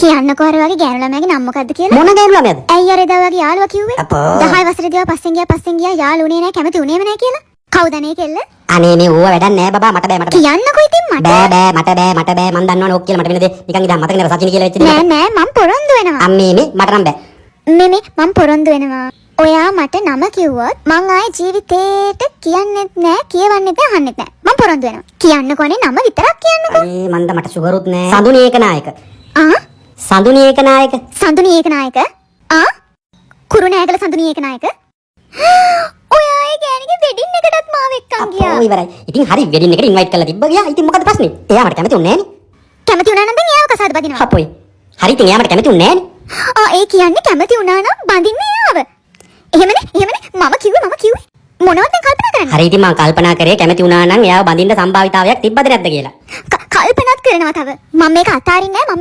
කියන්නකෝ අර වගේ ගෑනු ළමයාගේ නම මොකද්ද කියලා? මොන ගෑනු ළමයාද? ඇයි අර එදා වගේ යාළුවා කිව්වේ? අපෝ 10 වසරේදී පස්සෙන් ගියා යාළුවනේ නැහැ කැමති උනේම නැහැ කියලා. කවුද අනේ කෙල්ල? අනේ මේ ඌව වැඩක් නෑ බබා මට බෑ කියන්නකෝ ඉතින් මට. බෑ මම දන්නවනේ ඕක කියලා මට වෙන දේ නිකන් ඉඳන් මතක නේද සචිනි කියලා වෙච්ච දේ. නෑ මම පොරොන්දු වෙනවා. අම්මේ මේ මට නම් බෑ. මේ මම පොරොන්දු වෙනවා. ඔයා මට නම කිව්වොත් මං ආයේ ජීවිතේට කියන්නෙත් නෑ කියවන්නෙත් නෑ අහන්නෙත් නෑ. මම පොරොන්දු වෙනවා. කියන්නකෝනේ නම විතරක් කියන්නකෝ. ඒ මන්ද මට සුගරුත් නෑ. සඳුනි ඒකනායක. සඳුනි ඒකනායක කුරුණෑගල සඳුනි ඒකනායක. ඔයා ඒ ගෑණිගේ වෙඩින් එකටත් මාව එක්කන් ගියා. අපෝ ඉවරයි. ඉතින් හරි වෙඩින් එකට ඉන්වයිට් කරලා තිබ්බ ගියා. ඉතින් මොකද ප්‍රශ්නේ? එයා මට කැමති උන්නේ නෑනේ. කැමති උනා නම් දැන් එයාව කසාද බදිනවා. අපෝයි. හරි ඉතින් එයා මට කැමති උන්නේ නෑනේ. ඒ කියන්නේ කැමති උනා නම් බඳින්න එයාව. එහෙමනේ මම කිව්වේ මොනවද දැන් කල්පනා කරන්නේ? හරි ඉතින් මම කල්පනා කරේ කැමති උනා නම් එයාව බඳින්න සම්භාවිතාවයක් තිබ්බද නැද්ද කියලා. කල්පනාත් කරනවා තව. මම මේක අතාරින්නේ නෑ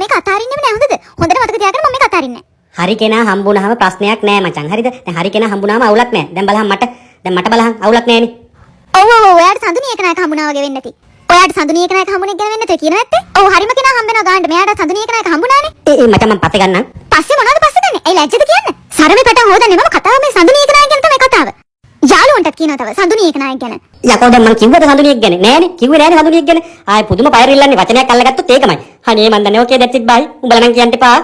හොඳද? හොඳට මතක තියාගන්න මම මේක අතාරින්නේ නෑ. හරි කෙනා හම්බුනහම ප්‍රශ්නයක් නෑ මචං. හරිද? දැන් හරි කෙනා හම්බුනහම අවුලක් නෑ. දැන් බලහන් මට බලහන් අවුලක් නෑනේ. ඔව් ඔයාට සඳුනි එකනායක හම්බුනා වගේ වෙන්නේ නැති. ඔයාට සඳුනි එකනායක හම්බුනේ ගැන වෙන්නේ නැතේ කියන නැත්තේ? ඔව් හරිම කෙනා හම්බෙනවා ගාන්න. මෙයාට සඳුනි එකනායක හම්බුනානේ. මචං මම පස්සේ ගන්නම්. පස්සේ මොනවද පස්සේ ගන්නේ? ඒ ලැජ්ජද කියන්නේ? සරමේ පැටව හොදන්නේ මම කතාව මේ සඳුනි එකනායක ගැන තමයි කතාව. යාළුවන්ටත් කියනවා තව සඳුනි එකනායක ගැන. යකෝ දැන් මං කිව්වද සඳුනියෙක් ගැන? නෑනේ. කිව්වේ නෑනේ සඳුනියෙක් ගැන. ආයේ පුදුම පයරිල්ලන්නේ වචනයක් අල්ලගත්තොත් ඒකමයි. අනේ මන් දන්නේ ඕකේ දැට්ස් ඉට් බයි. උඹලා නම් කියන්න එපා.